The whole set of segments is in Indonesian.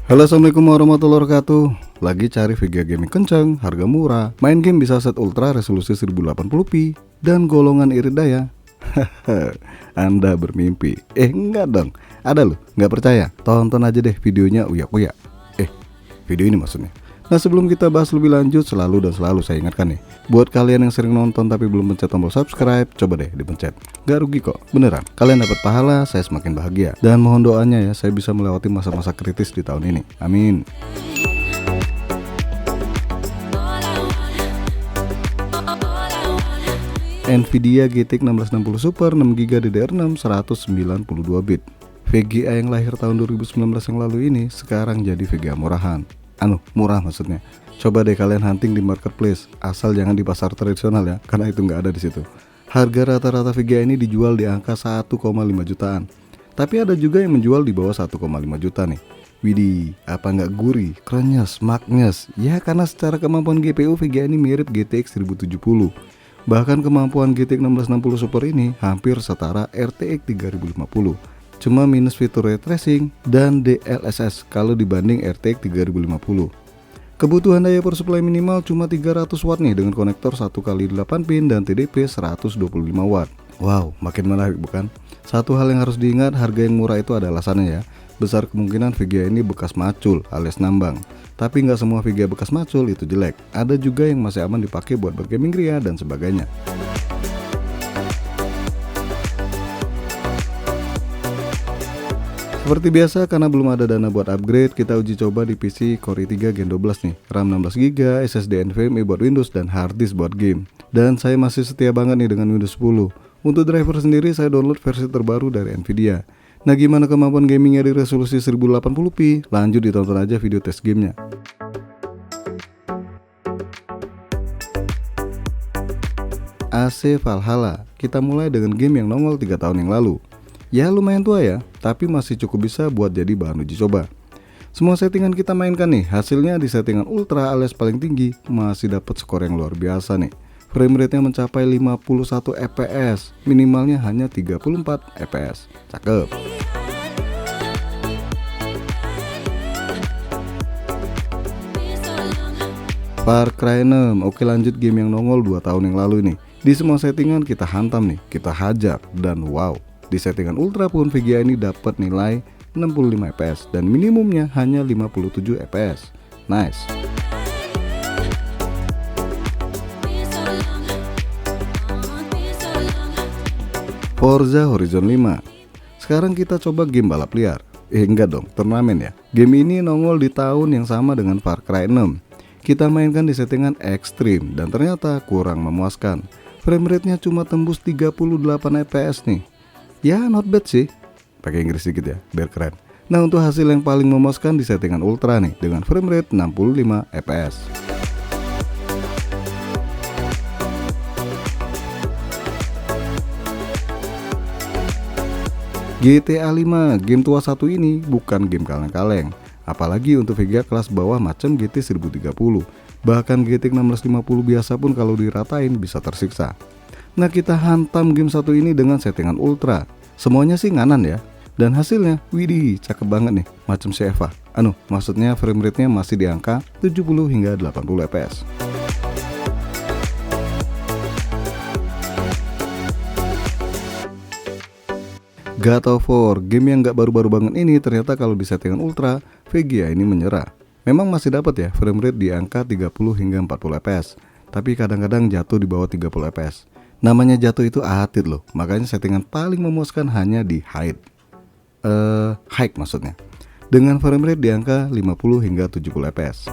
Halo, assalamualaikum warahmatullahi wabarakatuh. Lagi cari VGA gaming kencang, harga murah, main game bisa set ultra resolusi 1080p dan golongan irit daya. Anda bermimpi. Enggak dong. Ada loh, nggak percaya? Tonton aja deh videonya uyak-uyak. Video ini maksudnya. Nah, sebelum kita bahas lebih lanjut, selalu saya ingatkan nih, buat kalian yang sering nonton tapi belum pencet tombol subscribe, coba deh dipencet. Gak rugi kok, beneran. Kalian dapat pahala, saya semakin bahagia. Dan mohon doanya ya, saya bisa melewati masa-masa kritis di tahun ini. Amin. Nvidia GTX 1660 Super 6GB DDR6 192 bit. VGA yang lahir tahun 2019 yang lalu ini sekarang jadi VGA murahan. Murah maksudnya. Coba deh kalian hunting di marketplace, asal jangan di pasar tradisional ya, karena itu nggak ada di situ. Harga rata-rata VGA ini dijual di angka 1,5 jutaan. Tapi ada juga yang menjual di bawah 1,5 juta nih. Widih, apa nggak gurih, krenyes, magnes? Ya karena secara kemampuan GPU VGA ini mirip GTX 1070. Bahkan kemampuan GTX 1660 Super ini hampir setara RTX 3050. Cuma minus fitur ray tracing dan DLSS kalau dibanding RTX 3050. Kebutuhan daya per supply minimal cuma 300 watt nih dengan konektor 1x8 pin dan TDP 125 watt. Wow, makin menarik bukan? Satu hal yang harus diingat, harga yang murah itu ada alasannya ya. Besar kemungkinan VGA ini bekas macul alias nambang. Tapi nggak semua VGA bekas macul itu jelek. Ada juga yang masih aman dipakai buat bergaming ria dan sebagainya. Seperti biasa, karena belum ada dana buat upgrade, kita uji coba di PC Core i3 Gen 12 nih, RAM 16GB, SSD NVMe buat Windows dan hard disk buat game. Dan saya masih setia banget nih dengan Windows 10. Untuk driver sendiri saya download versi terbaru dari Nvidia. Nah, gimana kemampuan gamingnya di resolusi 1080p? Lanjut ditonton aja video tes gamenya. AC Valhalla. Kita mulai dengan game yang nongol 3 tahun yang lalu. Ya lumayan tua ya, tapi masih cukup bisa buat jadi bahan uji coba. Semua settingan kita mainkan nih, hasilnya di settingan ultra alias paling tinggi masih dapat skor yang luar biasa nih. Frame rate-nya mencapai 51 fps, minimalnya hanya 34 fps. Cakep. Far Cry 6. Oke, lanjut game yang nongol 2 tahun yang lalu nih. Di semua settingan kita hantam nih, kita hajar, dan wow, di settingan ultra pun VGA ini dapat nilai 65 fps dan minimumnya hanya 57 fps. Nice. Forza Horizon 5. Sekarang kita coba game balap liar. Enggak dong, turnamen ya. Game ini nongol di tahun yang sama dengan Far Cry 6. Kita mainkan di settingan ekstrim dan ternyata kurang memuaskan. Frame rate-nya cuma tembus 38 fps nih. Ya not bad sih. Pakai Inggris sedikit ya, biar keren. Nah, untuk hasil yang paling memuaskan di settingan ultra nih dengan frame rate 65 fps. GTA 5, game tua satu ini bukan game kaleng-kaleng. Apalagi untuk VGA kelas bawah macam GT 1030. Bahkan GTX 1650 biasa pun kalau diratain bisa tersiksa. Nah, kita hantam game satu ini dengan settingan ultra. Semuanya sih nganan ya. Dan hasilnya, widih, cakep banget nih. Macam si Eva. Maksudnya frame rate-nya masih di angka 70 hingga 80 fps. God of War, game yang gak baru-baru banget ini ternyata kalau di settingan ultra, VGA ini menyerah. Memang masih dapat ya frame rate di angka 30 hingga 40 fps. Tapi kadang-kadang jatuh di bawah 30 fps. Namanya jatuh itu atit loh, makanya settingan paling memuaskan hanya di high maksudnya. Dengan frame rate di angka 50 hingga 70 fps.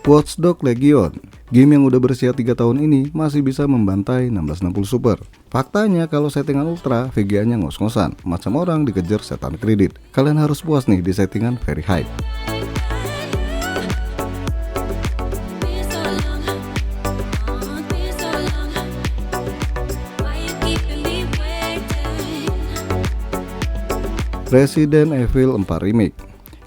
Watch Dogs Legion. Game yang udah berusia 3 tahun ini masih bisa membantai 1660 Super. Faktanya kalau settingan ultra, VGA-nya ngos-ngosan, macam orang dikejar setan kredit. Kalian harus puas nih di settingan very high. Resident Evil 4 Remake.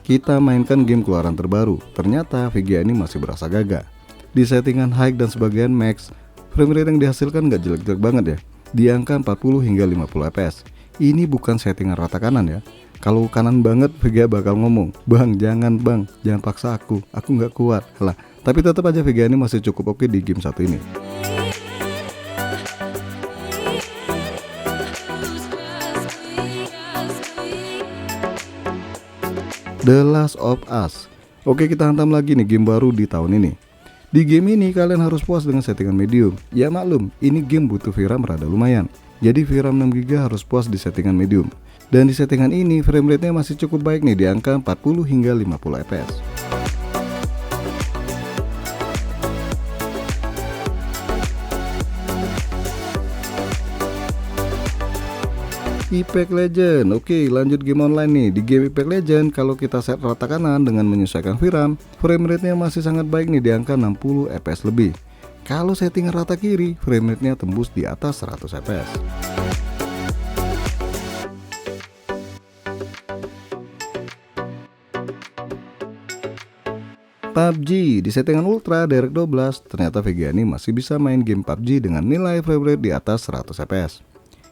Kita mainkan game keluaran terbaru, ternyata VGA ini masih berasa gagah. Di settingan high dan sebagian max, frame rate yang dihasilkan gak jelek-jelek banget ya. di angka 40 hingga 50 fps. Ini bukan settingan rata kanan ya. Kalau kanan banget VGA bakal ngomong, "Bang, jangan paksa aku nggak kuat." Lah, tapi tetap aja VGA ini masih cukup oke di game satu ini. The Last of Us. Oke, kita hantam lagi nih game baru di tahun ini. Di game ini kalian harus puas dengan settingan medium. Ya maklum, ini game butuh VRAM rada lumayan. Jadi VRAM 6GB harus puas di settingan medium. Dan di settingan ini frame rate-nya masih cukup baik nih di angka 40 hingga 50 fps. Apex Legends. Oke, lanjut game online nih. Di game Apex Legends, kalau kita set rata kanan dengan menyesuaikan VRAM, frame rate-nya masih sangat baik nih di angka 60 fps lebih. Kalau settingan rata kiri, frame rate-nya tembus di atas 100 fps. PUBG di settingan Ultra DirectX 12, ternyata VGA ini masih bisa main game PUBG dengan nilai frame rate di atas 100 fps.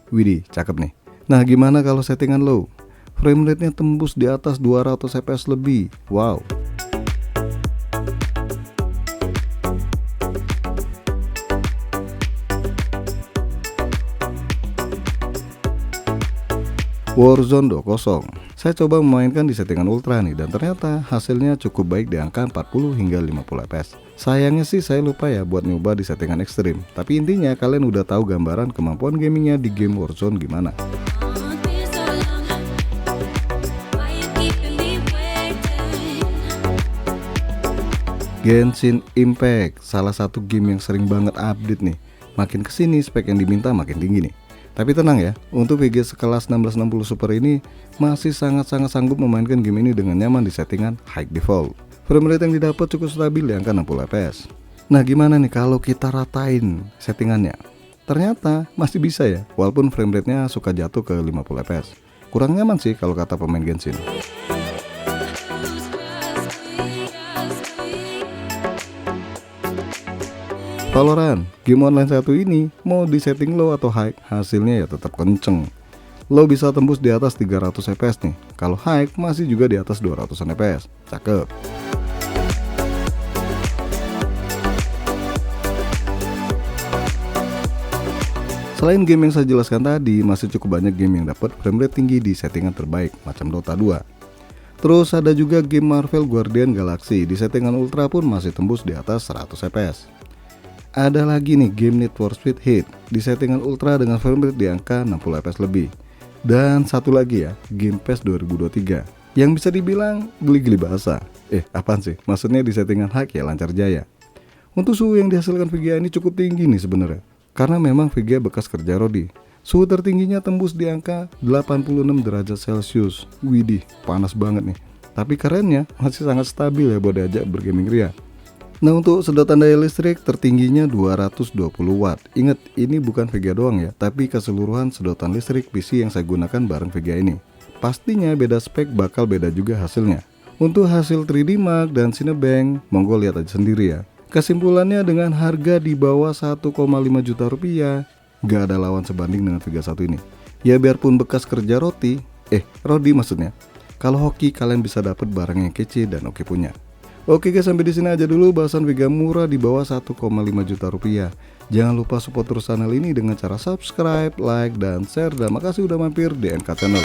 Widih, cakep nih. Nah, gimana kalau settingan low? Frame rate-nya tembus di atas 200 fps lebih. Wow. Warzone 20. Saya coba memainkan di settingan Ultra nih, dan ternyata hasilnya cukup baik di angka 40 hingga 50 fps. Sayangnya sih saya lupa ya buat nyoba di settingan ekstrim. Tapi intinya kalian udah tahu gambaran kemampuan gamingnya di game Warzone gimana. Genshin Impact, salah satu game yang sering banget update nih. Makin kesini spek yang diminta makin tinggi nih. Tapi tenang ya, untuk VGA sekelas 1660 Super ini masih sangat-sangat sanggup memainkan game ini dengan nyaman di settingan High Default. Frame rate yang didapat cukup stabil di angka 60 fps. Nah, gimana nih kalau kita ratain settingannya? Ternyata masih bisa ya, walaupun frame rate-nya suka jatuh ke 50 fps. Kurang nyaman sih kalau kata pemain Genshin. Valorant, game online satu ini mau di setting low atau high, hasilnya ya tetap kenceng. Low bisa tembus di atas 300 fps nih, kalau high masih juga di atas 200 fps. Cakep. Selain game yang saya jelaskan tadi, masih cukup banyak game yang dapat frame rate tinggi di settingan terbaik macam Dota 2. Terus ada juga game Marvel Guardian Galaxy, di settingan Ultra pun masih tembus di atas 100 fps. Ada lagi nih game Need for Speed Heat, di settingan Ultra dengan frame rate di angka 60 fps lebih. Dan satu lagi ya, game PES 2023 yang bisa dibilang geli-geli bahasa. Apaan sih? Maksudnya di settingan high ya lancar jaya. Untuk suhu yang dihasilkan VGA ini cukup tinggi nih sebenarnya, karena memang VGA bekas kerja Rodi. Suhu tertingginya tembus di angka 86 derajat Celcius. Widih, panas banget nih. Tapi kerennya masih sangat stabil ya buat diajak bergaming ria. Nah, untuk sedotan daya listrik tertingginya 220 watt. Ingat, ini bukan VGA doang ya, tapi keseluruhan sedotan listrik PC yang saya gunakan bareng VGA ini. Pastinya beda spek bakal beda juga hasilnya. Untuk hasil 3D Mark dan Cinebench, monggo lihat aja sendiri ya. Kesimpulannya, dengan harga di bawah 1,5 juta rupiah, gak ada lawan sebanding dengan VGA satu ini. Ya biarpun bekas kerja Rodi maksudnya. Kalau hoki kalian bisa dapat barang yang kece dan oke punya. Oke guys, sampai di sini aja dulu bahasan VGA murah di bawah 1,5 juta rupiah. Jangan lupa support terus channel ini dengan cara subscribe, like, dan share. Dan makasih udah mampir di NK Channel.